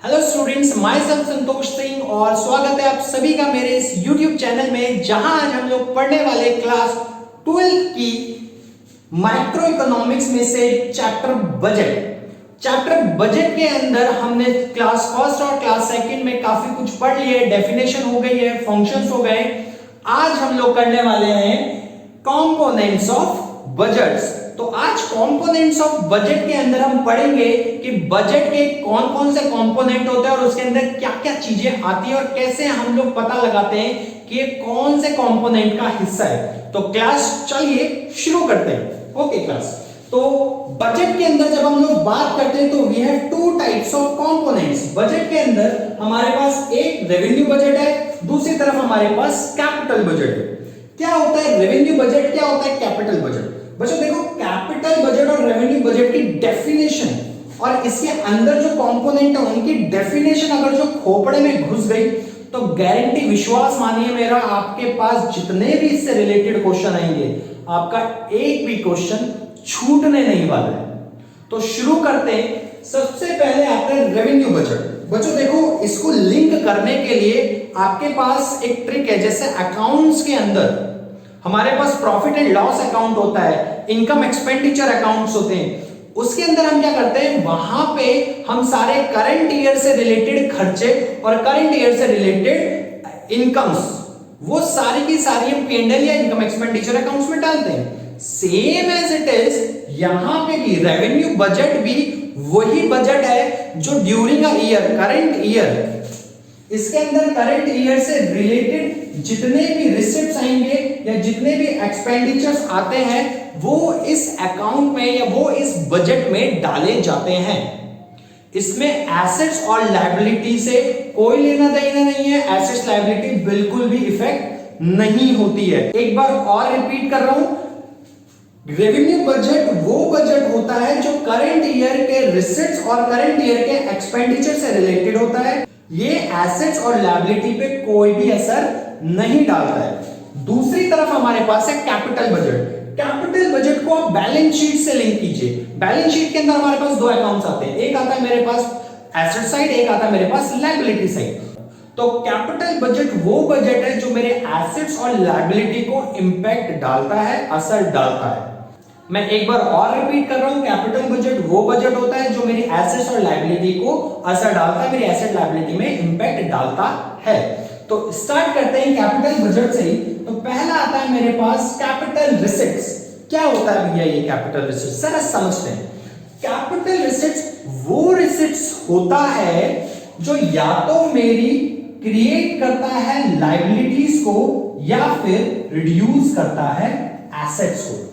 Hello students, my self Santosh Singh और स्वागत है आप सभी का मेरे इस YouTube चैनल में, जहां आज हम लोग पढ़ने वाले क्लास 12 की माइक्रो इकोनॉमिक्स में से चैप्टर बजट के अंदर हमने क्लास फर्स्ट और क्लास सेकंड में काफी कुछ पढ़ लिया है। डेफिनेशन हो गई है, फंक्शंस हो गए। आज हम लोग करने वाले हैं कंपोनेंट्स ऑफ बजट्स। तो आज कंपोनेंट्स ऑफ बजट के अंदर हम पढ़ेंगे कि बजट के कौन कौन से कंपोनेंट होते हैं और उसके अंदर क्या क्या चीजें आती हैं और कैसे हम लोग पता लगाते हैं कि ये कौन से कंपोनेंट का हिस्सा है। तो क्लास चलिए शुरू करते हैं। ओके क्लास, तो बजट के अंदर जब हम लोग बात करते हैं तो we have two types of components. Budget के अंदर हमारे पास एक रेवेन्यू बजट है, दूसरी तरफ हमारे पास कैपिटल बजट है। क्या होता है रेवेन्यू बजट, क्या होता है कैपिटल बजट? बच्चों देखो, कैपिटल बजट और रेवेन्यू बजट की डेफिनेशन और इसके अंदर जो कंपोनेंट है उनकी डेफिनेशन अगर जो खोपड़े में घुस गई तो गारंटी, विश्वास मानिए मेरा, आपके पास जितने भी इससे रिलेटेड क्वेश्चन आएंगे आपका एक भी क्वेश्चन छूटने नहीं वाला है। तो शुरू करते हैं। सबसे पहले आता है रेवेन्यू बजट। बच्चों देखो, इसको लिंक करने के लिए आपके पास एक ट्रिक है। जैसे अकाउंट्स के अंदर हमारे पास प्रॉफिट एंड लॉस अकाउंट होता है, इनकम एक्सपेंडिचर अकाउंट्स होते हैं, उसके अंदर हम क्या करते हैं, वहां पे हम सारे करंट ईयर से रिलेटेड खर्चे और करंट ईयर से रिलेटेड इनकम्स, वो सारी की सारी हम P&L या इनकम एक्सपेंडिचर अकाउंट्स में डालते हैं। सेम एज इट इज यहां पे भी रेवेन्यू बजट भी वही बजट है जो during a year, current year, इसके अंदर करंट ईयर से रिलेटेड जितने भी रिसिप्ट्स आएंगे या जितने भी एक्सपेंडिचर्स आते हैं वो इस अकाउंट में या वो इस बजट में डाले जाते हैं। इसमें एसेट्स और लायबिलिटी से कोई लेना देना नहीं है। एसेट्स लायबिलिटी बिल्कुल भी इफेक्ट नहीं होती है। एक बार और रिपीट कर रहा हूं, रेवेन्यू बजट वो बजट होता है जो करंट ईयर के रिसिप्ट्स और करंट ईयर के एक्सपेंडिचर से रिलेटेड होता है। ये एसेट्स और लायबिलिटी पे कोई भी असर नहीं डालता है। दूसरी तरफ हमारे पास है कैपिटल बजट। कैपिटल बजट को आप बैलेंस शीट से लिंक कीजिए। बैलेंस शीट के अंदर हमारे पास दो अकाउंट्स आते हैं, एक आता है मेरे पास एसेट साइड, एक आता है मेरे पास लायबिलिटी साइड। तो कैपिटल बजट वो बजट है जो मेरे एसेट्स और लायबिलिटी को इंपैक्ट डालता है, असर डालता है। मैं एक बार और रिपीट कर रहा हूं, कैपिटल बजट वो बजट होता है जो मेरी एसेट्स और लायबिलिटी को असर डालता है, मेरी एसेट लायबिलिटी में इंपैक्ट डालता है। तो स्टार्ट करते हैं कैपिटल बजट से ही। तो पहला आता है मेरे पास कैपिटल रिसिप्ट्स। क्या होता है भैया ये कैपिटल रिसिप्ट्स, जरा समझते हैं। कैपिटल रिसिप्ट्स वो रिसिप्ट्स होता है जो या तो मेरी क्रिएट करता है लायबिलिटीज को या फिर रिड्यूस करता है एसेट्स को।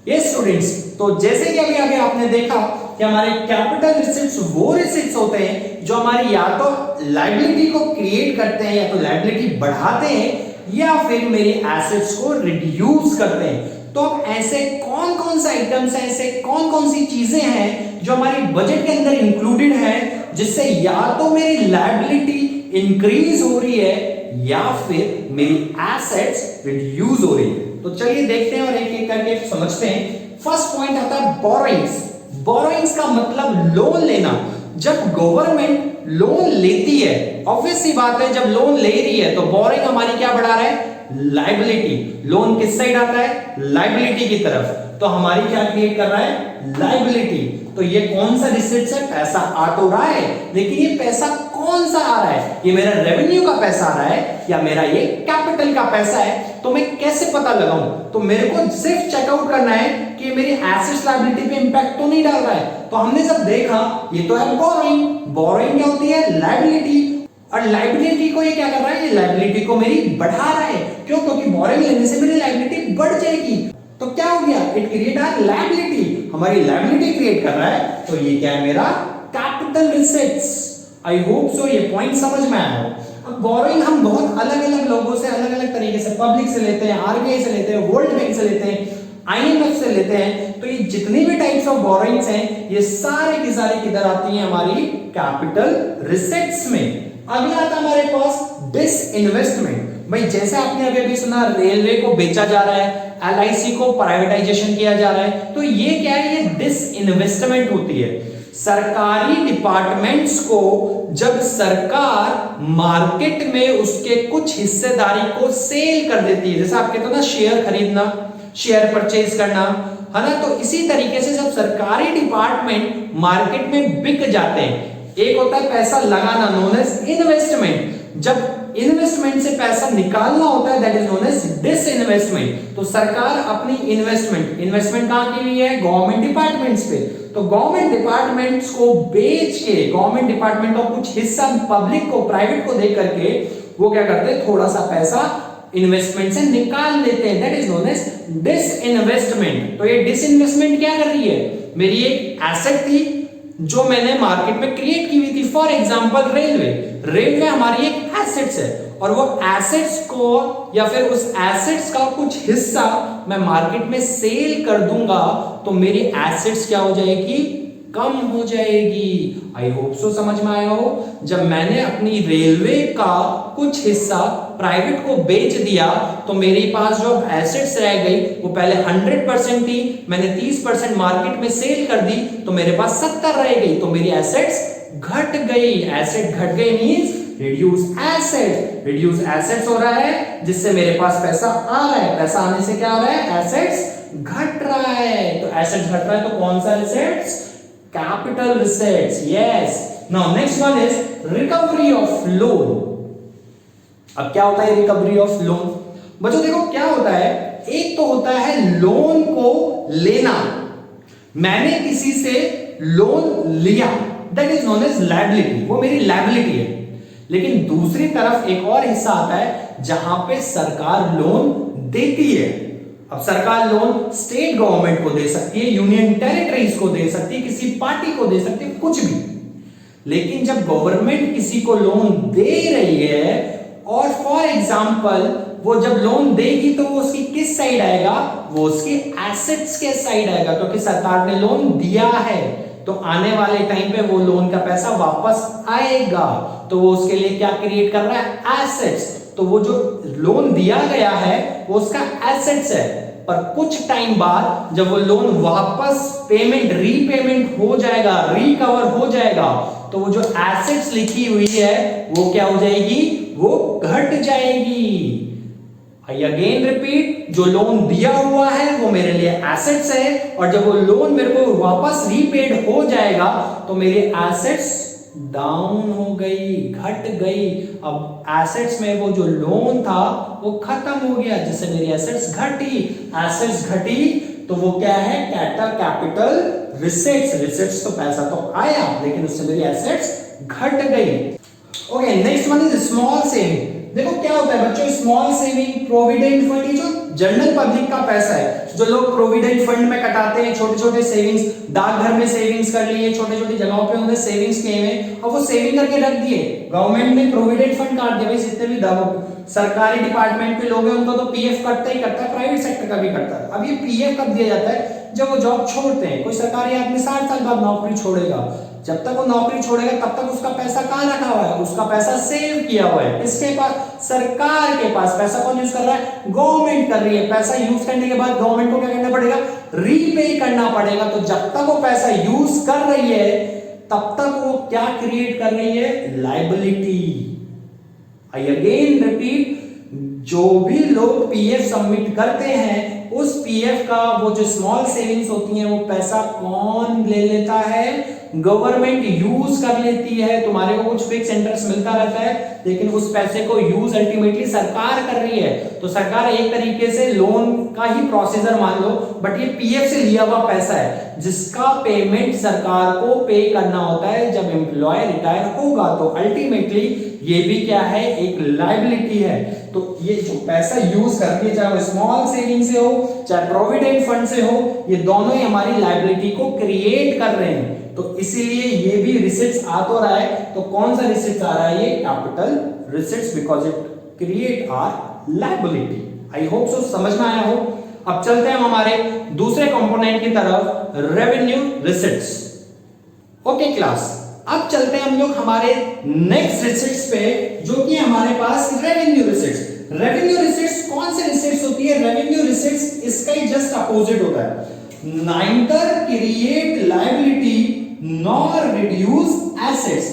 ये स्टूडेंट्स, तो जैसे कि अभी आगे आपने देखा कि हमारे कैपिटल रिसिप्ट्स वो रिसिप्ट्स होते हैं जो हमारी या तो लायबिलिटी को क्रिएट करते हैं या तो लायबिलिटी बढ़ाते हैं या फिर मेरी एसेट्स को रिड्यूस करते हैं। तो अब ऐसे कौन कौन से आइटम्स हैं, ऐसे कौन कौन सी चीजें हैं जो हमारी बजट के अंदर इंक्लूडेड है जिससे या तो मेरी लायबिलिटी इंक्रीज हो रही है या फिर मेरी एसेट्स रिड्यूस हो रही है। तो चलिए देखते हैं और एक एक करके समझते हैं। फर्स्ट पॉइंट आता है बोरोइंग्स। बोरोइंग्स का मतलब लोन लेना। जब गवर्नमेंट लोन लेती है, ऑब्वियस सी बात है, जब लोन ले रही है तो बोरोइंग हमारी क्या बढ़ा रहा है, लायबिलिटी। लोन किस साइड आता है, लायबिलिटी की तरफ। तो हमारी क्या क्रिएट कर रहा है, लायबिलिटी। तो ये कौन सा रिसिप्ट है, पैसा आ तो रहा है, लेकिन ये पैसा कौन सा आ रहा है, ये मेरा रेवेन्यू का पैसा आ रहा है या मेरा ये कैपिटल का पैसा है। तो मैं कैसे पता लगाऊं? तो मेरे को सिर्फ चेकआउट करना है कि मेरी एसेट्स लायबिलिटी पे इंपैक्ट तो नहीं डाल रहा है। तो हमने जब देखा ये तो है बोरोइंग। बोरोइंग क्या होती है, लायबिलिटी। और लायबिलिटी को ये क्या कर रहा है, ये लायबिलिटी को मेरी बढ़ा रहा है। क्यों? क्योंकि बोरोइंग लेने से मेरी लायबिलिटी बढ़ जाएगी। तो क्या हो गया, इट क्रिएट अ लायबिलिटी, हमारी लायबिलिटी क्रिएट कर रहा है। तो ये क्या है, मेरा कैपिटल रिसिप्ट्स। आई होप सो ये पॉइंट समझ में आया हो। अब बोरोइंग हम बहुत अलग अलग लोगों से अलग अलग तरीके से, पब्लिक से लेते हैं, आरबीआई से लेते हैं, वर्ल्ड बैंक से लेते हैं, आईएमएफ से लेते हैं। तो ये जितनी भी टाइप्स ऑफ बोरोइंग्स हैं ये सारे की सारी किधर आती हैं, हमारी कैपिटल रिसिप्ट्स में। अगला आता हमारे पास डिसइन्वेस्टमेंट। भाई जैसे आपने अभी अभी सुना, रेलवे को बेचा जा रहा है, एलआईसी को प्राइवेटाइजेशन किया जा रहा है, तो ये क्या है, ये डिसइन्वेस्टमेंट होती है। सरकारी डिपार्टमेंट्स को जब सरकार मार्केट में उसके कुछ हिस्सेदारी को सेल कर देती है, जैसे आप कहते हो ना शेयर खरीदना, शेयर परचेज करना, है ना, तो इसी तरीके से जब सरकारी डिपार्टमेंट मार्केट में बिक जाते हैं, एक होता है पैसा लगाना नोन एज इन्वेस्टमेंट, जब इन्वेस्टमेंट से पैसा निकालना होता है that is known as disinvestment. तो सरकार अपनी इन्वेस्टमेंट कहां की हुई है? गवर्नमेंट डिपार्टमेंट्स पे। तो गवर्नमेंट डिपार्टमेंट्स को बेच के गवर्नमेंट डिपार्टमेंट का कुछ हिस्सा पब्लिक को, प्राइवेट को दे करके वो क्या करते हैं, थोड़ा सा पैसा इन्वेस्टमेंट से निकाल लेते हैं, that is known as disinvestment. तो ये डिसइन्वेस्टमेंट क्या कर रही है? मेरी एक एसेट थी जो मैंने मार्केट में क्रिएट की हुई थी, फॉर एग्जांपल रेलवे हमारी एक एसेट्स है, और वो एसेट्स को या फिर उस एसेट्स का कुछ हिस्सा मैं मार्केट में सेल कर दूंगा, तो मेरी एसेट्स क्या हो जाएगी? कम हो जाएगी। आई होप सो समझ में आया हो। जब मैंने अपनी रेलवे का कुछ हिस्सा प्राइवेट को बेच दिया, तो मेरे पास जो एसेट्स रह गई वो पहले 100% थी, मैंने 30% मार्केट में सेल कर दी, तो मेरे पास 70 रह गई, तो मेरी एसेट्स घट गई। एसेट घट गई मींस रिड्यूस एसेट्स हो रहा है, जिससे मेरे पास पैसा आ रहा है। पैसा आने से क्या हो रहा है? एसेट्स घट रहा है। तो एसेट्स घट रहा है तो कौन सा receipts? Capital receipts. Yes. Now next one is recovery of loan. अब क्या होता है रिकवरी ऑफ लोन? बच्चों देखो क्या होता है, एक तो होता है लोन को लेना, मैंने किसी से लोन लिया, that is known as liability, वो मेरी लायबिलिटी है। लेकिन दूसरी तरफ एक और हिस्सा आता है जहां पे सरकार लोन देती है। अब सरकार लोन स्टेट गवर्नमेंट को दे सकती है, यूनियन टेरिटरीज को दे सकती है, किसी पार्टी को दे सकती है, कुछ भी। लेकिन जब गवर्नमेंट किसी को लोन दे रही है, और फॉर एग्जाम्पल वो जब लोन देगी तो वो उसकी किस साइड आएगा? वो उसकी एसेट्स के साइड आएगा, क्योंकि सरकार ने लोन दिया है, तो आने वाले टाइम पे वो लोन का पैसा वापस आएगा, तो वो उसके लिए क्या क्रिएट कर रहा है? एसेट्स। तो वो जो लोन दिया गया है वो उसका एसेट्स है, पर कुछ टाइम बाद जब वो लोन वापस रीपेमेंट हो जाएगा, रिकवर हो जाएगा, तो वो जो एसेट्स लिखी हुई है वो क्या हो जाएगी? वो घट जाएगी। आई अगेन रिपीट, जो लोन दिया हुआ है वो मेरे लिए एसेट्स है, और जब वो लोन मेरे को वापस रीपेड हो जाएगा तो मेरे एसेट्स डाउन हो गई, घट गई। अब एसेट्स में वो जो लोन था वो खत्म हो गया, जिससे मेरी एसेट्स घटी। एसेट्स घटी तो वो क्या है? कैपिटल रिसेट्स तो पैसा तो आया, लेकिन उससे मेरी एसेट्स घट गई। Okay, next one is small saving. देखो क्या होता है बच्चों, स्मॉल सेविंग, प्रोविडेंट फंड, ये जो जनरल पब्लिक का पैसा है, जो लोग प्रोविडेंट फंड में कटाते हैं, छोटे छोटे सेविंग्स, डाकघर में सेविंग्स कर लिए, छोटे छोटी जगहों पे उन्होंने सेविंग्स किए हैं, और वो सेविंग करके रख दिए। गवर्नमेंट ने प्रोविडेंट फंड काट दिया। भाई जितने भी सरकारी डिपार्टमेंट के लोग हैं उनको तो पीएफ कटता ही करता है, प्राइवेट सेक्टर का भी करता है। अब ये पीएफ कब दिया जाता है? जब वो जॉब छोड़ते हैं। कोई सरकारी आदमी 60 साल बाद नौकरी छोड़ेगा, जब तक वो नौकरी छोड़ेगा तब तक उसका पैसा कहां रखा हुआ है? उसका पैसा सेव किया हुआ है। किसके पास? सरकार के पास। पैसा कौन यूज कर रहा है? गवर्नमेंट कर रही है। पैसा यूज करने के बाद गवर्नमेंट को क्या करना पड़ेगा? रीपे करना पड़ेगा। तो जब तक वो पैसा यूज कर रही है तब तक वो क्या क्रिएट कर रही है? लायबिलिटी। आई अगेन रिपीट, जो भी लोग पीएफ सबमिट करते हैं उस पीएफ का वो जो स्मॉल सेविंग्स होती हैं वो पैसा कौन ले लेता है? गवर्नमेंट यूज कर लेती है। तुम्हारे को कुछ फिक्स इंटरेस्ट मिलता रहता है, लेकिन उस पैसे को यूज अल्टीमेटली सरकार कर रही है। तो सरकार एक तरीके से लोन का ही प्रोसीजर मान लो, बट ये पीएफ से लिया हुआ पैसा है जिसका पेमेंट सरकार को पे करना होता है जब एम्प्लॉय रिटायर होगा। तो अल्टीमेटली ये भी क्या है? एक लायबिलिटी है। तो ये जो पैसा यूज करती है, चाहे वो स्मॉल सेविंग से हो चाहे प्रोविडेंट फंड से हो, ये दोनों ही हमारी लायबिलिटी को क्रिएट कर रहे हैं। तो इसीलिए ये भी रिसिट्स आ तो रहा है। तो कौन सा रिसिट्स आ रहा है? ये capital receipts, because it create our liability. I hope so समझ में आया हो। अब चलते हैं हम हमारे दूसरे कंपोनेंट की तरफ, रेवेन्यू रिसिट्स। ओके क्लास, अब चलते हैं हम लोग हमारे नेक्स्ट रिसिट्स पे, जो कि हमारे पास रेवेन्यू रिसिट्स। रेवेन्यू रिसिट्स कौन से रिसिट्स होती है? रेवेन्यू रिसिट्स इसका ही जस्ट अपोजिट होता है। Neither create liability nor reduce assets.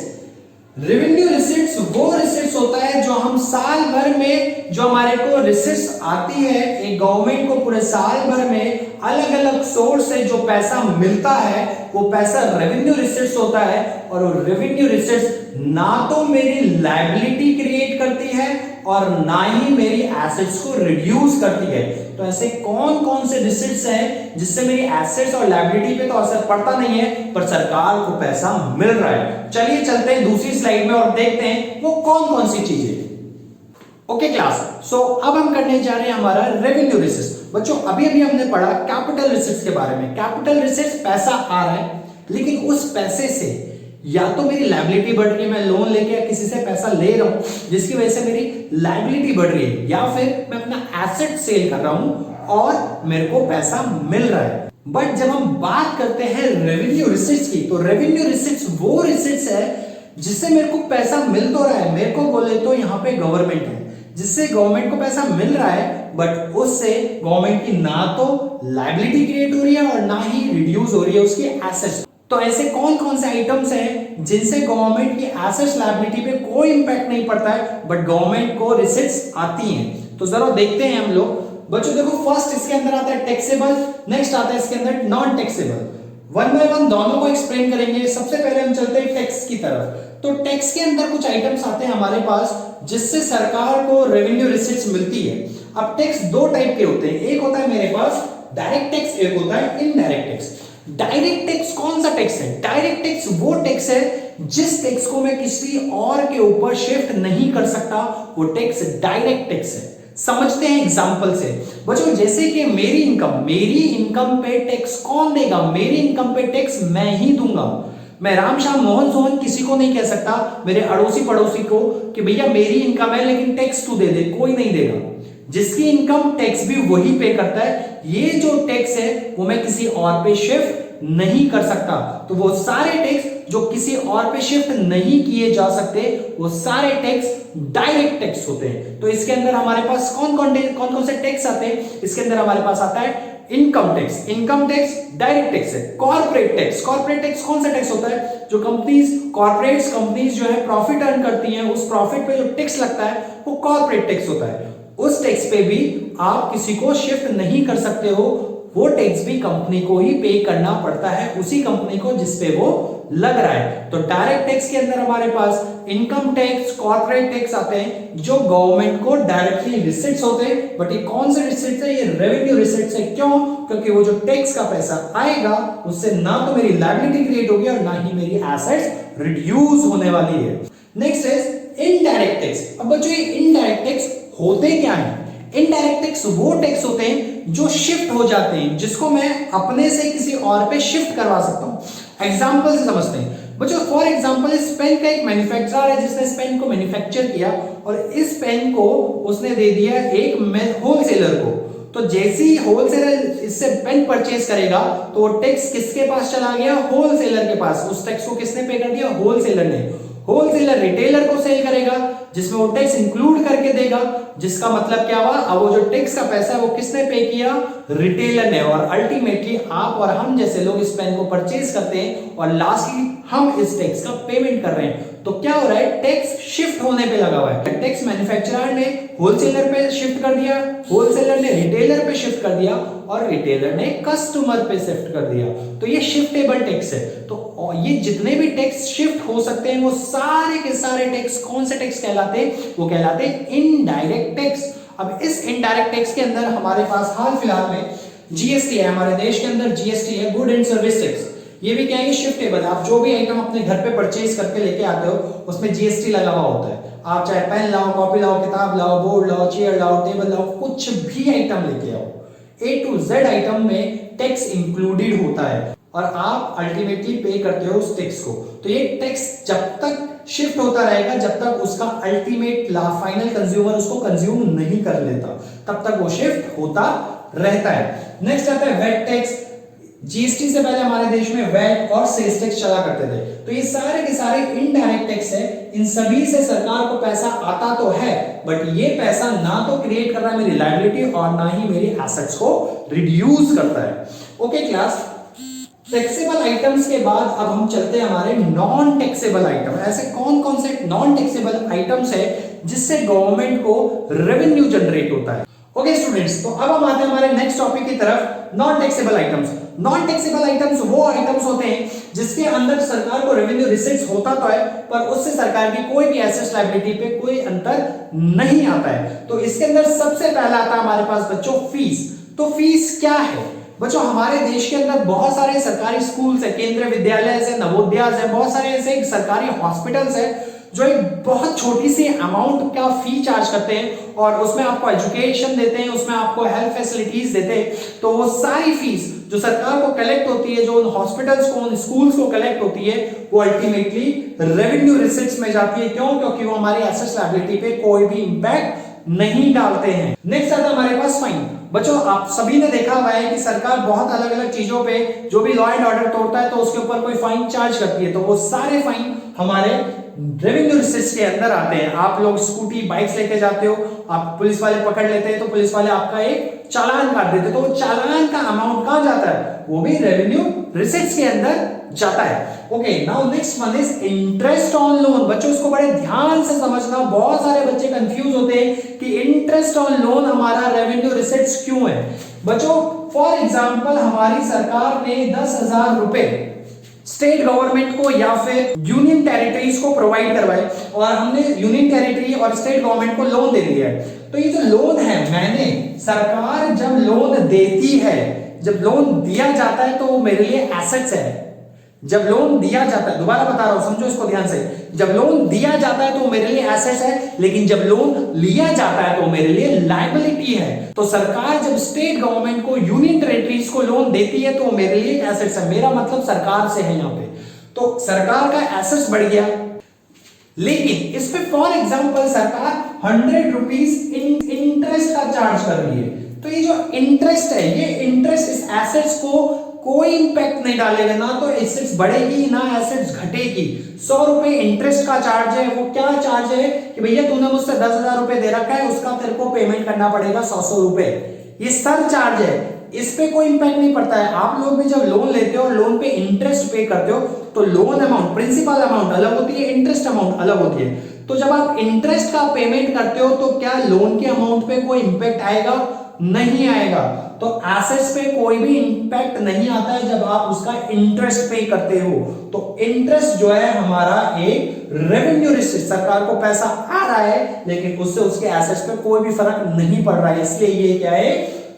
Revenue receipts वो रिसिट्स होता है जो हम साल भर में, जो हमारे को रिसिट्स आती है, एक गवर्नमेंट को पूरे साल भर में अलग अलग सोर्स से जो पैसा मिलता है वो पैसा रेवेन्यू रिसिट्स होता है। और वो रेवेन्यू रिसिट्स ना तो मेरी लायबिलिटी क्रिएट करती है और ना ही मेरी एसेट्स को रिड्यूस करती है। तो ऐसे कौन कौन से रिसिट्स हैं जिससे मेरी एसेट्स और लायबिलिटी पे तो असर पड़ता नहीं है पर सरकार को पैसा मिल रहा है। चलिए चलते हैं दूसरी स्लाइड में और देखते हैं वो कौन कौन सी चीजें। ओके क्लास, सो अब हम करने जा रहे हैं हमारा रेवेन्यू रिसिट्स। बच्चों अभी अभी हमने पढ़ा कैपिटल रिसिट्स के बारे में। कैपिटल रिसिट्स पैसा आ रहा है लेकिन उस पैसे से या तो मेरी लायबिलिटी बढ़ रही है, मैं लोन लेके या किसी से पैसा ले रहा हूं जिसकी वजह से मेरी लायबिलिटी बढ़ रही है, या फिर मैं अपना एसेट सेल कर रहा हूं और मेरे को पैसा मिल रहा है। बट जब हम बात करते हैं रेवेन्यू रिसिट्स की, तो रेवेन्यू रिसिट्स वो रिसिट्स है जिससे मेरे को पैसा मिल तो रहा है, मेरे को बोले तो यहाँ पे गवर्नमेंट है जिससे गवर्नमेंट को पैसा मिल रहा है, बट उससे गवर्नमेंट की ना तो लायबिलिटी क्रिएट हो रही है और ना ही रिड्यूस हो रही है उसकी एसेट्स। तो ऐसे कौन कौन से आइटम्स हैं जिनसे गवर्नमेंट की एसेट्स लायबिलिटी पे कोई इंपैक्ट नहीं पड़ता है बट गवर्नमेंट को रिसिट्स आती हैं? तो जरा देखते हैं हम लोग। बच्चों देखो, फर्स्ट इसके अंदर आता है टैक्सेबल, नेक्स्ट आता है इसके अंदर non taxable. One by one दोनों को एक्सप्लेन करेंगे। सबसे पहले हम चलते हैं टैक्स की तरफ। तो टैक्स के अंदर कुछ आइटम्स आते हैं हमारे पास जिससे सरकार को रेवेन्यू रिसिट्स मिलती है। अब टैक्स दो टाइप के होते हैं, एक होता है मेरे पास डायरेक्ट टैक्स, एक होता है इनडायरेक्ट टैक्स। डायरेक्ट टैक्स कौन सा टैक्स है? डायरेक्ट टैक्स वो टैक्स है जिस टैक्स को मैं किसी और के ऊपर शिफ्ट नहीं कर सकता, वो टैक्स डायरेक्ट टैक्स है। समझते हैं एग्जांपल से। बच्चों जैसे कि मेरी इनकम पे टैक्स कौन देगा? मेरी इनकम पे टैक्स मैं ही दूंगा। मैं राम श्याम मोहन सोहन किसी को नहीं कह सकता, मेरे अड़ोसी पड़ोसी को, कि भैया मेरी इनकम है लेकिन टैक्स तू दे दे, कोई नहीं देगा। जिसकी इनकम टैक्स भी वही पे करता है। ये जो टैक्स है वो मैं किसी और पे शिफ्ट नहीं कर सकता। तो वो सारे टैक्स जो किसी और पे शिफ्ट नहीं किए जा सकते वो सारे टैक्स डायरेक्ट टैक्स होते हैं। तो इसके अंदर हमारे पास कौन कौन से टैक्स आते हैं? इसके अंदर हमारे पास आता है income tax. Income tax direct tax है। कॉर्पोरेट टैक्स, कॉर्पोरेट टैक्स कौन सा टैक्स होता है? जो कंपनीज जो है प्रॉफिट अर्न करती हैं, उस प्रॉफिट पे जो टैक्स लगता है वो कॉर्पोरेट टैक्स होता है। उस टैक्स पे भी आप किसी को शिफ्ट नहीं कर सकते हो, वो टैक्स भी कंपनी को ही पे करना पड़ता है, उसी कंपनी को जिसपे वो लग रहा है। तो डायरेक्ट टैक्स के अंदर हमारे पास इनकम टैक्स, कॉर्पोरेट टैक्स आते हैं जो गवर्नमेंट को डायरेक्टली रिसिट्स होते हैं। बट ये कौन से रिसिट्स है? ये रेवेन्यू रिसिट्स है। क्यों? क्योंकि वो जो टैक्स का पैसा आएगा उससे ना तो मेरी लायबिलिटी क्रिएट होगी और ना ही मेरी एसेट्स रिड्यूस होने वाली है। Next is indirect tax. अब बच्चों ये इनडायरेक्ट टैक्स होते क्या है? इनडायरेक्ट टैक्स वो टैक्स होते हैं जो शिफ्ट हो जाते हैं, जिसको मैं अपने से किसी और पे शिफ्ट करवा सकता हूं। एग्जांपल से समझते हैं बच्चों। फॉर एग्जांपल इस पेन का एक मैन्युफैक्चरर है जिसने इस पेन को मैन्युफैक्चर किया और इस पेन को उसने दे दिया एक होलसेलर को। तो जैसे ही होलसेलर इससे पेन परचेज करेगा तो वो टैक्स किसके पास चला गया? होलसेलर के पास। उस टैक्स को किसने पे कर दिया? होलसेलर ने। होलसेलर रिटेलर को सेल करेगा जिसमें वो टैक्स इंक्लूड करके देगा, जिसका मतलब क्या हुआ? अब वो जो टैक्स का पैसा है वो किसने पे किया? रिटेलर ने। और अल्टीमेटली आप और हम जैसे लोग इस पेन को परचेज करते हैं और लास्टली हम इस टैक्स का पेमेंट कर रहे हैं। तो क्या हो रहा है? टैक्स शिफ्ट होने पे लगा हुआ है। टैक्स मैन्युफैक्चरर ने होलसेलर पे शिफ्ट कर दिया, होलसेलर ने रिटेलर पे शिफ्ट कर दिया और रिटेलर ने कस्टमर पे शिफ्ट कर दिया। तो ये शिफ्टेबल टैक्स है। तो ये जितने भी टैक्स शिफ्ट हो सकते हैं वो सारे के सारे टैक्स कौन से टैक्स कहलाते हैं? वो कहलाते हैं इनडायरेक्ट टैक्स। अब इस इनडायरेक्ट टैक्स के अंदर हमारे पास हाल फिलहाल में जीएसटी है। हमारे देश के अंदर जीएसटी है, गुड एंड सर्विस टैक्स। ये भी क्या है? शिफ्टेबल। आप जो भी आइटम अपने घर पे परचेज करके लेके आते हो उसमें जीएसटी लगा हुआ होता है। आप चाहे पेन लाओ, कॉपी लाओ, किताब लाओ, बोर्ड लाओ, चेयर लाओ, टेबल लाओ, कुछ भी आइटम लेके आओ, A to Z आइटम में टैक्स इंक्लूडेड होता है और आप अल्टीमेटली पे करते हो उस टैक्स को। तो ये टैक्स जब तक शिफ्ट होता रहेगा जब तक उसका अल्टीमेट फाइनल कंज्यूमर उसको कंज्यूम नहीं कर लेता, तब तक वो शिफ्ट होता रहता है। नेक्स्ट आता है वेट टैक्स। जीएसटी से पहले हमारे देश में वैट और सेल्स टैक्स चला करते थे। तो ये सारे के सारे इनडायरेक्ट टैक्स है। इन सभी से सरकार को पैसा आता तो है बट ये पैसा ना तो क्रिएट कर रहा है मेरी लायबिलिटी और ना ही मेरी एसेट्स को रिड्यूस करता है। ओके क्लास, टैक्सेबल आइटम्स के बाद अब हम चलते हैं हमारे नॉन टैक्सेबल आइटम। ऐसे कौन कौन से नॉन टैक्सेबल आइटम्स है जिससे गवर्नमेंट को रेवेन्यू जनरेट होता है। ओके स्टूडेंट्स, तो अब हम आते हैं हमारे नेक्स्ट टॉपिक की तरफ, non taxable items. Non taxable items वो आइटम्स होते हैं जिसके अंदर सरकार को रेवेन्यू रिसीट्स होता तो है, पर उससे सरकार की कोई भी एसेट्स लायबिलिटी पे कोई अंतर नहीं आता है। तो इसके अंदर सबसे पहला आता है हमारे पास बच्चों फीस। तो फीस क्या है बच्चों? हमारे देश के अंदर बहुत सारे सरकारी स्कूल्स है, केंद्रीय विद्यालय है, नवोदयास है, बहुत सारे ऐसे सरकारी हॉस्पिटल्स है जो एक बहुत छोटी सी अमाउंट का फी चार्ज करते हैं और उसमें आपको एजुकेशन देते हैं, उसमें आपको हेल्थ फैसिलिटीज देते हैं। तो वो सारी फीस जो सरकार को कलेक्ट होती है, जो उन हॉस्पिटल्स को, उन स्कूल्स को कलेक्ट होती है, वो अल्टीमेटली रेवेन्यू रिसीट्स में जाती है। क्यों? क्योंकि वो हमारी एसेट्स लायबिलिटी पे कोई भी इंपैक्ट नहीं डालते हैं। नेक्स्ट आता है हमारे पास फाइन। बच्चों आप सभी ने देखा हुआ है कि सरकार बहुत अलग अलग चीजों पे जो भी लॉ एंड ऑर्डर तोड़ता है तो उसके ऊपर कोई फाइन चार्ज करती है। तो वो सारे फाइन हमारे रेवेन्यू रिसीट्स के अंदर आते हैं। आप लोग स्कूटी बाइक्स लेके जाते हो, आप पुलिस वाले पकड़ लेते हैं तो पुलिस वाले आपका एक चालान काट देते, तो वो चालान का अमाउंट कहां जाता है? वो भी रेवेन्यू रिसीट्स के अंदर जाता है। Okay, now next one is interest on loan. बच्चों इसको बड़े ध्यान से समझना, बहुत सारे बच्चे कंफ्यूज होते हैं कि इंटरेस्ट ऑन लोन हमारा रेवेन्यू रिसीट्स क्यों है। बच्चों फॉर एग्जांपल हमारी सरकार ने 10,000 रुपए स्टेट गवर्नमेंट को या फिर यूनियन टेरिटरीज को प्रोवाइड करवाए और हमने यूनियन टेरिटरी और स्टेट गवर्नमेंट को लोन दे दिया है। तो ये जो लोन है, मैंने सरकार जब लोन देती है, जब लोन दिया जाता है तो वो मेरे लिए एसेट्स है। जब लोन दिया जाता है, दोबारा बता रहा हूं, समझो इसको ध्यान से, जब लोन दिया जाता है तो मेरे लिए एसेट्स है, लेकिन जब लोन लिया जाता है तो मेरे लिए लायबिलिटी है। तो सरकार जब स्टेट गवर्नमेंट को, यूनियन टेरिटरीज को लोन देती है तो मेरे लिए एसेट्स है। मेरा मतलब सरकार से है यहाँ पे, तो सरकार का एसेट्स बढ़ गया। लेकिन इस पे फॉर एग्जांपल सरकार 100 रुपीज इंटरेस्ट का चार्ज कर रही है, तो ये जो इंटरेस्ट है, ये इंटरेस्ट इस एसेट्स को कोई इंपैक्ट नहीं डालेगा, ना तो एसेट्स बढ़ेगी ना एसेट्स घटेगी। 100 रुपए इंटरेस्ट का चार्ज है। वो क्या चार्ज है कि भैया तूने मुझसे 10,000 रुपए दे रखा है, उसका तेरे को पेमेंट करना पड़ेगा 100 रुपए। ये सर चार्ज है, इस पे कोई इंपैक्ट नहीं पड़ता है। आप लोग भी जब लोन लेते हो और लोन पे इंटरेस्ट पे करते हो तो लोन अमाउंट, प्रिंसिपल अमाउंट अलग होती है, इंटरेस्ट अमाउंट अलग होती है। तो जब आप इंटरेस्ट का पेमेंट करते हो तो क्या लोन के अमाउंट पे कोई इंपैक्ट आएगा? नहीं आएगा। तो एसेट्स पे कोई भी इंपैक्ट नहीं आता है जब आप उसका इंटरेस्ट पे करते हो। तो इंटरेस्ट जो है हमारा एक रेवेन्यू रिसीट, सरकार को पैसा आ रहा है लेकिन उससे उसके एसेट्स पे कोई भी फर्क नहीं पड़ रहा है, इसलिए ये क्या है?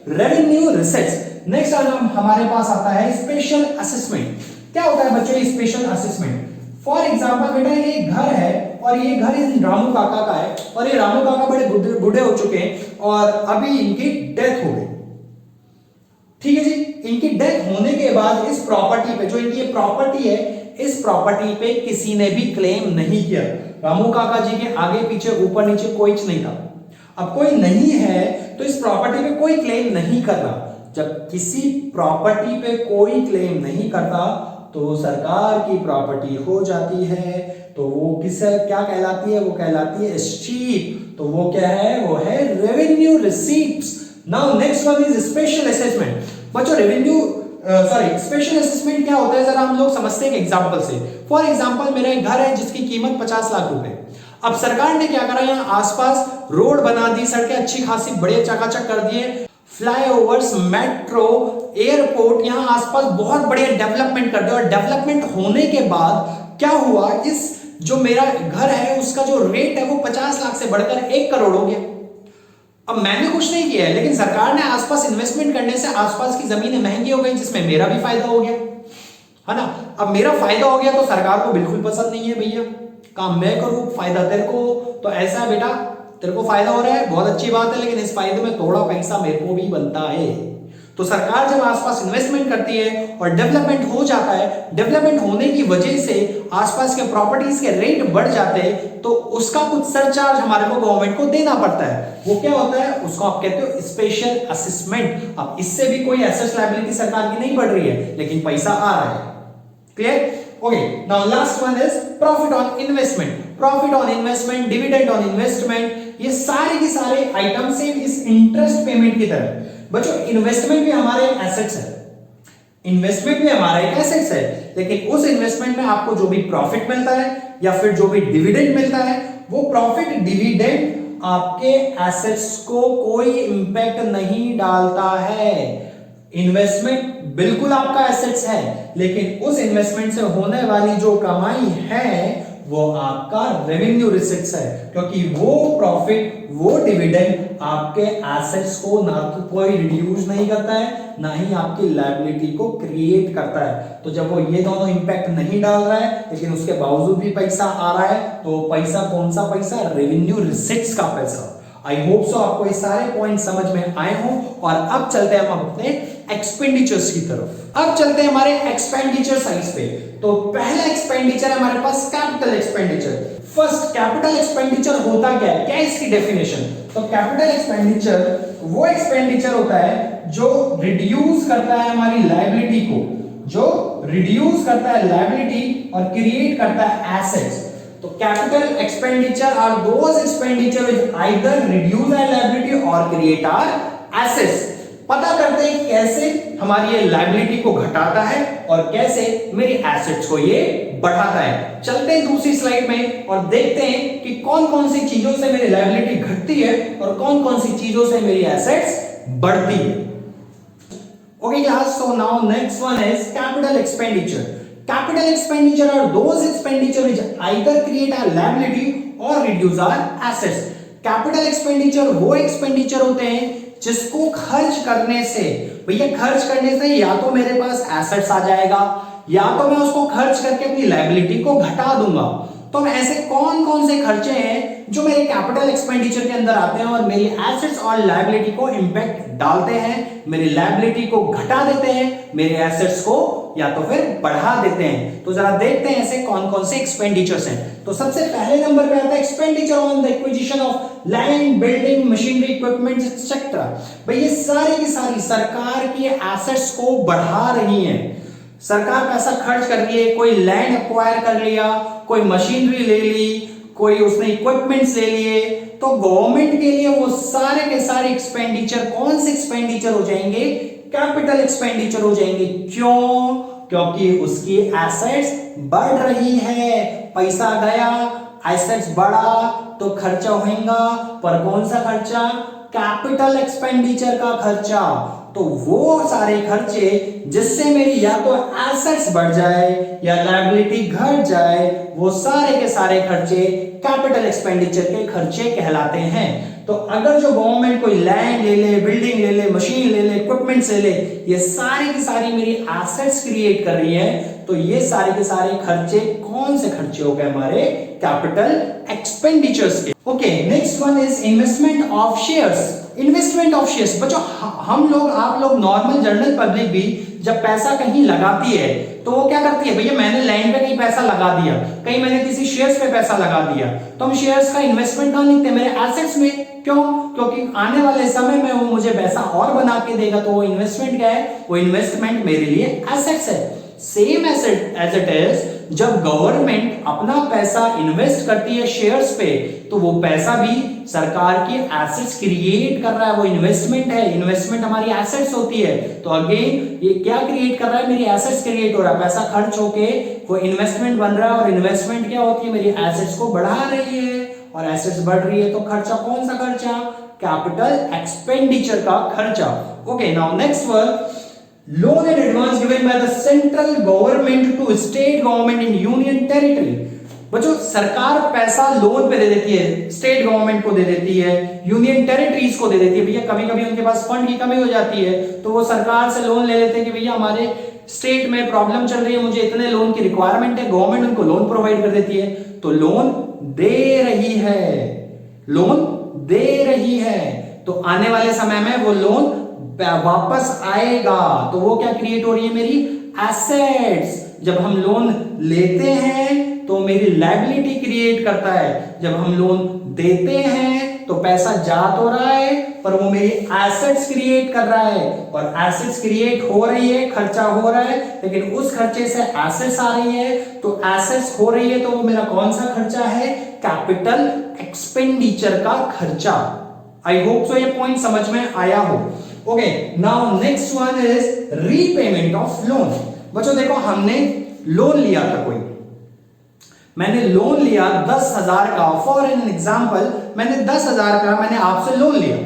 Revenue receipts. नेक्स्ट हमारे पास आता है स्पेशल असेसमेंट। क्या होता है बच्चों ये स्पेशल असेसमेंट? फॉर एग्जाम्पल बेटा ये घर है और ये घर इन रामू काका का है और ये रामू काका बड़े बूढ़े हो चुके हैं और अभी इनकी डेथ हो गई। ठीक है जी, इनकी डेथ होने के बाद इस प्रॉपर्टी पे, जो इनकी ये प्रॉपर्टी है, इस प्रॉपर्टी पे किसी ने भी क्लेम नहीं किया। रामू काका जी के आगे पीछे ऊपर नीचे कोई नहीं था। अब कोई नहीं है तो इस प्रॉपर्टी पे कोई क्लेम नहीं कर रहा। जब किसी प्रॉपर्टी पे कोई क्लेम नहीं करता तो सरकार की प्रॉपर्टी हो जाती है, तो वो किसे क्या कहलाती है? वो कहलाती है एस्टीट। तो वो क्या है? वो है revenue receipts. Now next one is special assessment. बच्चों रेवेन्यू स्पेशल असेसमेंट क्या होता है जरा हम लोग समझते हैं एग्जांपल से। फॉर एग्जांपल मेरा एक घर है जिसकी कीमत 50 लाख रुपए। अब सरकार ने क्या करा, यहाँ आसपास रोड बना दी, सड़कें अच्छी खासी बड़े चकाचक कर दिए, फ्लाईओवर्स, मेट्रो, एयरपोर्ट, यहाँ आसपास बहुत बड़े डेवलपमेंट कर दिया। और डेवलपमेंट होने के बाद क्या हुआ, इस जो मेरा घर है उसका जो रेट है वो 50 लाख से बढ़कर 1 करोड़ हो गया। अब मैंने कुछ नहीं किया है, लेकिन सरकार ने आसपास इन्वेस्टमेंट करने से आसपास की जमीनें महंगी हो गई, जिसमें मेरा भी फायदा हो गया, है ना। अब मेरा फायदा हो गया तो सरकार को बिल्कुल पसंद नहीं है, भैया काम मैं करूं फायदा तेरे को। तो ऐसा है बेटा, तेरे को फायदा हो रहा है, बहुत अच्छी बात है, लेकिन इस फायदे में थोड़ा पैसा मेरे को भी बनता है। तो सरकार जब आसपास इन्वेस्टमेंट करती है और डेवलपमेंट हो जाता है, डेवलपमेंट होने की वजह से आसपास के प्रॉपर्टीज के रेट बढ़ जाते हैं, तो उसका कुछ सरचार्ज हमारे को गवर्नमेंट को देना पड़ता है। वो क्या होता है, उसको आप कहते हो स्पेशल असेसमेंट। अब इससे भी कोई एसेट लायबिलिटी सरकार की नहीं बढ़ रही है, लेकिन पैसा आ रहा है। Clear? Okay, now last one is profit on investment. Profit on investment, dividend on investment, ये सारे के सारे आइटम से इस इंटरेस्ट पेमेंट की तरह। बच्चों इन्वेस्टमेंट भी हमारे एसेट्स है। इन्वेस्टमेंट भी हमारा एक एसेट्स है, लेकिन उस इन्वेस्टमेंट में आपको जो भी प्रॉफिट मिलता है या फिर जो भी डिविडेंड मिलता है, वो प्रॉफिट डिविडेंड आपके एसेट्स को कोई इंपैक्ट नहीं डालता है। इन्वेस्टमेंट बिल्कुल आपका एसेट्स है, लेकिन उस इन्वेस्टमेंट से होने वाली जो कमाई है वो आपका रेवेन्यू रिसिप्ट्स है, क्योंकि वो प्रॉफिट, वो डिविडेंड आपके एसेट्स को ना तो कोई रिड्यूस नहीं करता है, ना ही आपकी लायबिलिटी को क्रिएट करता है। तो जब वो ये दोनों इंपैक्ट नहीं डाल रहा है, लेकिन उसके बावजूद भी पैसा आ रहा है, तो पैसा कौन सा पैसा? रेवेन्यू रिसिप्ट्स का पैसा। आई होप सो आपको ये सारे पॉइंट समझ में आए हों। और अब चलते हैं हम अपने एक्सपेंडिचर्स की तरफ। अब चलते हैं हमारे एक्सपेंडिचर साइड पे। तो पहला एक्सपेंडिचर है हमारे पास capital expenditure. First, capital expenditure होता क्या है, क्या है इसकी डेफिनेशन? तो कैपिटल एक्सपेंडिचर वो एक्सपेंडिचर होता है जो रिड्यूस करता है हमारी लायबिलिटी को, जो रिड्यूस करता है लायबिलिटी और क्रिएट करता है एसेट्स। तो capital expenditure are those expenditure which either reduce our liability और क्रिएट आवर एसेट्स। पता करते हैं कैसे हमारी ये लायबिलिटी को घटाता है और कैसे मेरी एसेट्स को ये बढ़ाता है। चलते हैं दूसरी स्लाइड में और देखते हैं कि कौन कौन सी चीजों से मेरी लायबिलिटी घटती है और कौन कौन सी चीजों से मेरी एसेट्स बढ़ती है। Okay class, so now next one is capital expenditure. Capital expenditure are those expenditure which either create our liability or reduce our assets. Capital expenditure वो expenditure होते हैं जिसको खर्च करने से, भैया खर्च करने से या तो मेरे पास assets आ जाएगा या तो मैं उसको खर्च करके अपनी liability को घटा दूंगा। तो ऐसे कौन कौन से खर्चे हैं जो मेरे कैपिटल एक्सपेंडिचर के अंदर आते हैं और मेरी एसेट्स और लायबिलिटी को इंपैक्ट डालते हैं, मेरी लायबिलिटी को घटा देते हैं, मेरे एसेट्स को या तो फिर बढ़ा देते हैं। तो जरा देखते हैं ऐसे कौन कौन से एक्सपेंडिचर्स हैं। तो सबसे पहले नंबर पे आता है expenditure on the acquisition of land, building, machinery, equipment etcetera. भाई ये सारी की सारी सरकार की एसेट्स को बढ़ा रही है। सरकार पैसा खर्च कर रही है, कोई लैंड एक्वायर कर लिया, कोई मशीनरी ले ली, कोई उसने इक्विपमेंट्स ले लिए, तो गवर्नमेंट के लिए वो सारे के सारे एक्सपेंडिचर कौन से एक्सपेंडिचर हो जाएंगे? कैपिटल एक्सपेंडिचर हो जाएंगे। क्यों? क्योंकि उसकी एसेट्स बढ़ रही है, पैसा गया, एसेट्स बढ़ा तो खर्चा होगा, पर कौन सा खर्चा? कैपिटल एक्सपेंडिचर का खर्चा। तो वो सारे खर्चे जिससे मेरी या तो एसेट्स बढ़ जाए या लायबिलिटी घट जाए, वो सारे के सारे खर्चे कैपिटल एक्सपेंडिचर के खर्चे कहलाते हैं। तो अगर जो गवर्नमेंट कोई लैंड ले ले, बिल्डिंग ले ले, मशीन ले ले, इक्विपमेंट्स ले ले, ये सारी की सारी मेरी एसेट्स क्रिएट कर रही है, तो ये सारे के सारे खर्चे कौन से खर्चे हो गए? हमारे कैपिटल एक्सपेंडिचर्स के। Okay, next one is investment of shares. Investment of shares, बच्चों हम लोग, आप लोग, नॉर्मल जनरल पब्लिक भी जब पैसा कहीं लगाती है तो वो क्या करती है? भैया मैंने लैंड पे कहीं पैसा लगा दिया, कहीं मैंने किसी शेयर्स पे पैसा लगा दिया, तो हम शेयर्स का इन्वेस्टमेंट कहां लिखते हैं? मेरे एसेट्स में। क्यों? क्योंकि आने वाले समय में वो मुझे पैसा और बना के देगा, तो वो इन्वेस्टमेंट क्या है? वो इन्वेस्टमेंट मेरे लिए एसेट्स है। Same asset as it is, जब गवर्नमेंट अपना पैसा इन्वेस्ट करती है शेयर्स पे, तो वो पैसा भी सरकार की एसेट्स क्रिएट कर रहा है, वो इन्वेस्टमेंट है। इन्वेस्टमेंट हमारी एसेट्स होती है, तो अगेन ये क्या क्रिएट कर रहा है? मेरी एसेट्स क्रिएट हो रहा है, पैसा खर्च होके वो इन्वेस्टमेंट बन रहा है, और इन्वेस्टमेंट क्या होती है? मेरी एसेट्स को बढ़ा रही है, और एसेट्स बढ़ रही है तो खर्चा कौन सा खर्चा? कैपिटल एक्सपेंडिचर का खर्चा। Okay, now next word, loan and advance given by the central government to state government in union territory। बच्चों सरकार पैसा लोन पे दे देती है, स्टेट गवर्नमेंट को दे देती है, यूनियन टेरिटरीज को दे देती है। भैया कभी कभी उनके पास फंड की कमी हो जाती है, तो वो सरकार से लोन ले लेते हैं कि भैया हमारे स्टेट में प्रॉब्लम चल रही है, मुझे इतने लोन की रिक्वायरमेंट है, गवर्नमेंट उनको लोन प्रोवाइड कर देती है। तो लोन दे रही है, लोन दे रही है, तो आने वाले समय में वो लोन वापस आएगा, तो वो क्या क्रिएट हो रही है? मेरी एसेट्स। जब हम लोन लेते हैं तो मेरी लायबिलिटी क्रिएट करता है, जब हम लोन देते हैं तो पैसा जा तो रहा है पर वो मेरी एसेट्स क्रिएट कर रहा है, और एसेट्स क्रिएट हो रही है, खर्चा हो रहा है, लेकिन उस खर्चे से एसेट्स आ रही है, तो एसेट्स हो रही है, तो वो मेरा कौन सा खर्चा है? कैपिटल एक्सपेंडिचर का खर्चा। आई होप सो ये पॉइंट समझ में आया हो। Okay, now next one is repayment of loan. बच्चों देखो, हमने लोन लिया था कोई, मैंने लोन लिया 10,000 का, फॉर एन एग्जाम्पल मैंने 10,000 का मैंने आपसे लोन लिया।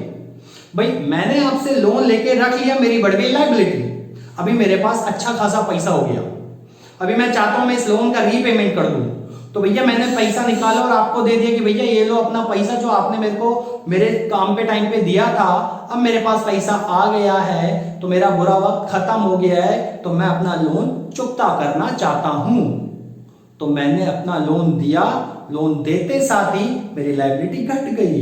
भाई मैंने आपसे लोन लेके रख लिया, मेरी बढ़ गई लायबिलिटी, अभी मेरे पास अच्छा खासा पैसा हो गया, अभी मैं चाहता हूं मैं इस लोन का रीपेमेंट कर दूं। तो भैया मैंने पैसा निकाला और आपको दे दिया कि भैया ये लो अपना पैसा जो आपने मेरे को मेरे काम पे टाइम पे दिया था, अब मेरे पास पैसा आ गया है, तो मेरा बुरा वक्त खत्म हो गया है, तो मैं अपना लोन चुकता करना चाहता हूं। तो मैंने अपना लोन दिया, लोन देते साथ ही मेरी लायबिलिटी घट गई,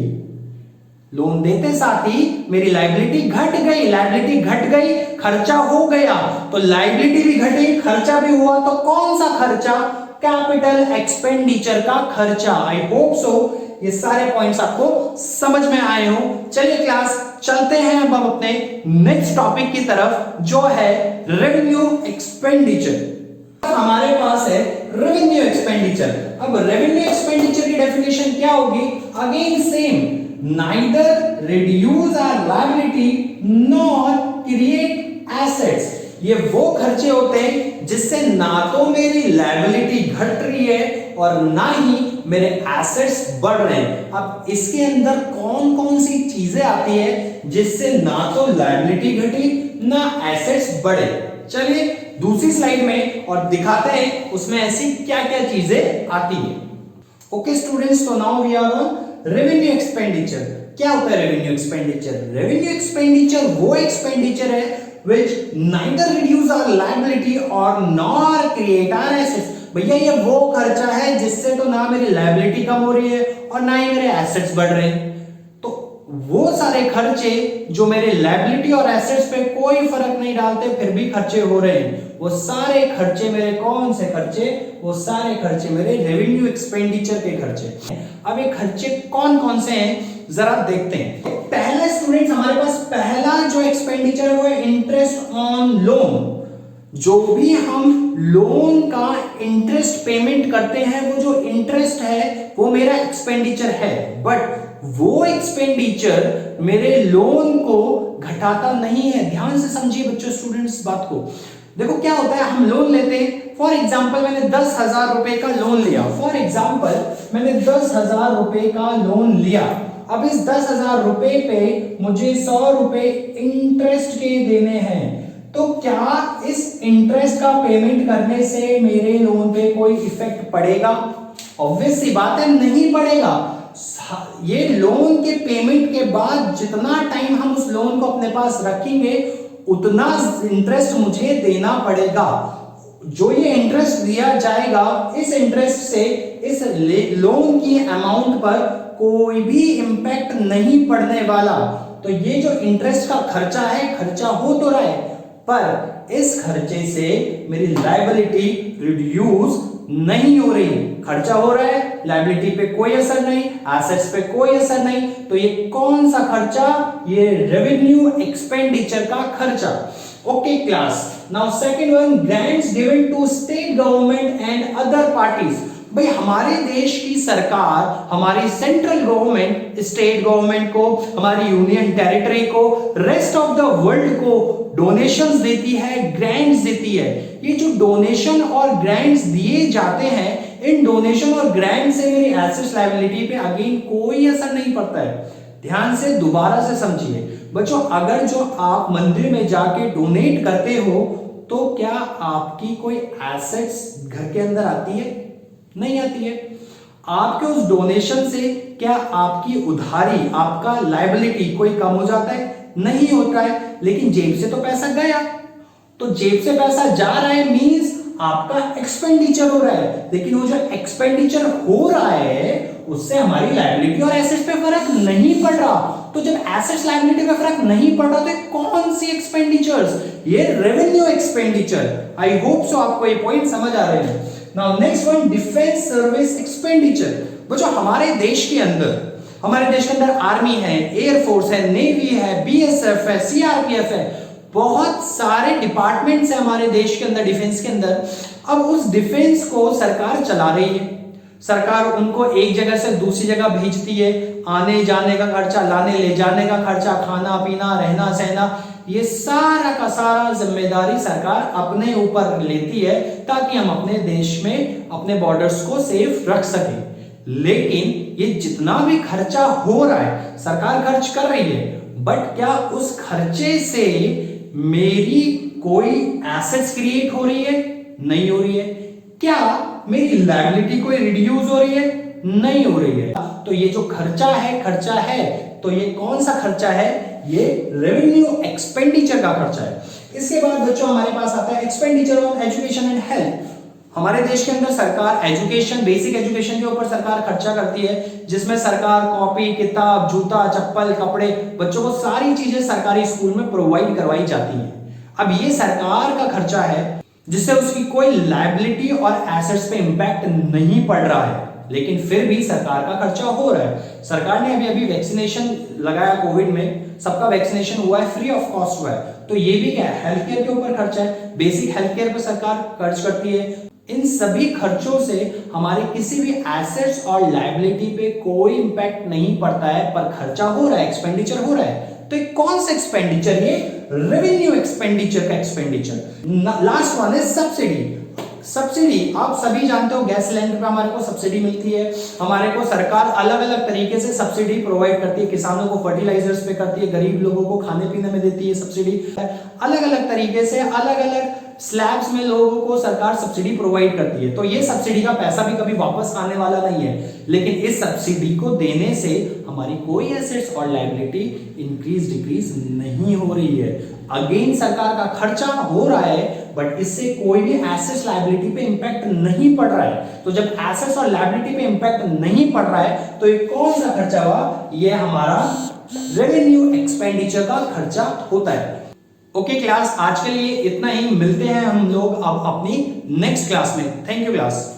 लोन देते साथ ही मेरी लायबिलिटी घट गई, लायबिलिटी घट गई, खर्चा हो गया, तो लायबिलिटी भी घटी, खर्चा भी हुआ, तो कौन सा खर्चा? कैपिटल एक्सपेंडिचर का खर्चा। आई होप सो ये सारे पॉइंट्स आपको समझ में आए हो। चलिए क्लास चलते हैं अब हम अपने नेक्स्ट टॉपिक की तरफ, जो है रेवेन्यू एक्सपेंडिचर। हमारे पास है रेवेन्यू एक्सपेंडिचर। अब रेवेन्यू एक्सपेंडिचर की डेफिनेशन क्या होगी? Again same, neither reduce our liability nor create assets. ये वो खर्चे होते हैं जिससे ना तो मेरी लायबिलिटी घट रही है और ना ही मेरे एसेट्स बढ़ रहे हैं। अब इसके अंदर कौन कौन सी चीजें आती है जिससे ना तो लायबिलिटी घटी ना एसेट्स बढ़े? चलिए दूसरी स्लाइड में और दिखाते हैं उसमें ऐसी क्या क्या चीजें आती है। ओके स्टूडेंट्स, तो now we are on revenue expenditure. क्या होता है रेवेन्यू एक्सपेंडिचर? रेवेन्यू एक्सपेंडिचर वो एक्सपेंडिचर है which neither reduce our liability or nor create our assets। भैया ये वो खर्चा है जिससे तो ना मेरी लायबिलिटी कम हो रही है और ना ही मेरे एसेट्स बढ़ रहे हैं। तो वो सारे खर्चे जो मेरे लायबिलिटी और एसेट्स पे कोई फर्क नहीं डालते फिर भी खर्चे हो रहे हैं, वो सारे खर्चे मेरे कौन से खर्चे? वो सारे खर्चे मेरे रेवेन्यू एक्सपेंडिचर के खर्चे। अब ये खर्चे कौन कौन से हैं जरा देखते हैं। पहले स्टूडेंट्स हमारे पास पहला जो एक्सपेंडिचर है वो है इंटरेस्ट ऑन लोन। जो भी हम लोन का इंटरेस्ट पेमेंट करते हैं, वो जो इंटरेस्ट है वो मेरा एक्सपेंडिचर है, बट वो एक्सपेंडिचर मेरे लोन को घटाता नहीं है। ध्यान से समझिए बच्चों, स्टूडेंट्स बात को देखो। क्या होता है, हम लोन लेते हैं, फॉर एग्जाम्पल मैंने 10,000 रुपए का लोन लिया, फॉर एग्जाम्पल मैंने 10,000 रुपए का लोन लिया। अब इस 10,000 रुपए पे मुझे 100 रुपए इंटरेस्ट के देने हैं, तो क्या इस इंटरेस्ट का पेमेंट करने से मेरे लोन पे कोई इफेक्ट पड़ेगा? ऑब्वियस सी बात है, नहीं पड़ेगा। ये लोन के पेमेंट के बाद जितना टाइम हम उस लोन को अपने पास रखेंगे उतना इंटरेस्ट मुझे देना पड़ेगा। जो ये इंटरेस्ट दिया जाएगा, इस इंटरेस्ट से इस लोन की अमाउंट पर कोई भी इंपैक्ट नहीं पड़ने वाला। तो ये जो इंटरेस्ट का खर्चा है, खर्चा हो तो रहा है, पर इस खर्चे से मेरी लायबिलिटी रिड्यूस नहीं हो रही। खर्चा हो रहा है, लायबिलिटी पे कोई असर नहीं, एसेट्स पे कोई असर नहीं। तो ये कौन सा खर्चा? ये रेवेन्यू एक्सपेंडिचर का खर्चा। Okay class, now second one, grants given to state government and other parties. भाई हमारे देश की सरकार, हमारी सेंट्रल गवर्नमेंट स्टेट गवर्नमेंट को, हमारी यूनियन टेरिटरी को, रेस्ट ऑफ द वर्ल्ड को डोनेशंस देती है, ग्रांट्स देती है। ये जो डोनेशन और ग्रांट्स दिए जाते हैं, इन डोनेशन और ग्रांट से मेरी एसेट्स लायबिलिटी पे अगेन कोई असर नहीं पड़ता है। ध्यान से दोबारा से समझिए बच्चों, अगर जो आप मंदिर में जाके डोनेट करते हो तो क्या आपकी कोई एसेट्स घर के अंदर आती है? नहीं आती है। आपके उस डोनेशन से क्या आपकी उधारी, आपका लायबिलिटी कोई कम हो जाता है? नहीं होता है। लेकिन जेब से तो पैसा गया, तो जेब से पैसा जा रहा है मींस आपका एक्सपेंडिचर हो रहा है, लेकिन वो जो एक्सपेंडिचर हो रहा है उससे हमारी लायबिलिटी और एसेट्स पे फर्क नहीं पड़ रहा। तो जब एसेट्स लायबिलिटी पे फर्क नहीं पड़ रहा तो कौन सी एक्सपेंडिचर्स? ये रेवेन्यू एक्सपेंडिचर। आई होप सो आपको ये पॉइंट समझ आ रहे हैं। Now next one, defence service expenditure. बच्चों हमारे देश के अंदर आर्मी है, एयरफोर्स है, नेवी है, बीएसएफ है, सीआरपीएफ है, बहुत सारे डिपार्टमेंट्स है हमारे देश के अंदर डिफेंस के अंदर। अब उस डिफेंस को सरकार चला रही है, सरकार उनको एक जगह से दूसरी जगह भेजती है, आने जाने का खर्चा, लाने ले जाने का खर्चा, खाना पीना, रहना सहना, ये सारा का सारा जिम्मेदारी सरकार अपने ऊपर लेती है ताकि हम अपने देश में अपने बॉर्डर्स को सेफ रख सकें। लेकिन ये जितना भी खर्चा हो रहा है, सरकार खर्च कर रही है, बट क्या उस खर्चे से मेरी कोई एसेट्स क्रिएट हो रही है? नहीं हो रही है। क्या मेरी लायबिलिटी कोई रिड्यूस हो रही है? नहीं हो रही है। तो ये जो खर्चा है, तो ये कौन सा खर्चा है? ये रेवेन्यू एक्सपेंडिचर का खर्चा है। इसके बाद बच्चों हमारे पास आता है expenditure on education and health. हमारे देश के अंदर सरकार एजुकेशन, बेसिक एजुकेशन के ऊपर सरकार खर्चा करती है, जिसमें सरकार कॉपी, किताब, जूता, चप्पल, कपड़े, बच्चों को सारी चीजें सरकारी स्कूल में प्रोवाइड करवाई जाती हैं। अब ये सरकार का खर्चा है जिससे उसकी कोई लायबिलिटी और एसेट्स पे इंपैक्ट नहीं पड़ रहा है, लेकिन फिर भी सरकार का खर्चा हो रहा है। सरकार ने अभी वैक्सीनेशन लगाया, कोविड में सबका वैक्सीनेशन हुआ है, फ्री ऑफ कॉस्ट हुआ है। तो ये भी क्या है? हेल्थ केयर के ऊपर खर्चा है, बेसिक हेल्थ केयर पे सरकार खर्च करती है। इन सभी खर्चों से हमारे किसी भी एसेट्स और लायबिलिटी पे कोई इंपैक्ट नहीं पड़ता है, पर खर्चा हो रहा है, एक्सपेंडिचर हो रहा है। तो कौन सा एक्सपेंडिचर? ये रेवेन्यू एक्सपेंडिचर का एक्सपेंडिचर। लास्ट वन है सब्सिडी। सब्सिडी आप सभी जानते हो, गैस सिलेंडर पे हमारे को सब्सिडी मिलती है। हमारे को सरकार अलग अलग तरीके से सब्सिडी प्रोवाइड करती है, किसानों को फर्टिलाइजर्स पे करती है, गरीब लोगों को खाने पीने में देती है सब्सिडी। अलग अलग तरीके से अलग अलग स्लैब्स में लोगों को सरकार सब्सिडी प्रोवाइड करती है। तो ये सब्सिडी का पैसा भी कभी वापस आने वाला नहीं है, लेकिन इस सब्सिडी को देने से हमारी कोई एसेट्स और लायबिलिटी इंक्रीज डिक्रीज नहीं हो रही है। अगेन सरकार का खर्चा हो रहा है, बट इससे कोई भी एसेट्स लायबिलिटी पे इंपैक्ट नहीं पड़ रहा है। तो जब एसेट्स और लायबिलिटी पे इंपैक्ट नहीं पड़ रहा है, तो ये कौन सा खर्चा हुआ? ये हमारा रेवेन्यू एक्सपेंडिचर का खर्चा होता है। ओके क्लास, आज के लिए इतना ही। मिलते हैं हम लोग अब अपनी नेक्स्ट क्लास में। Thank you class.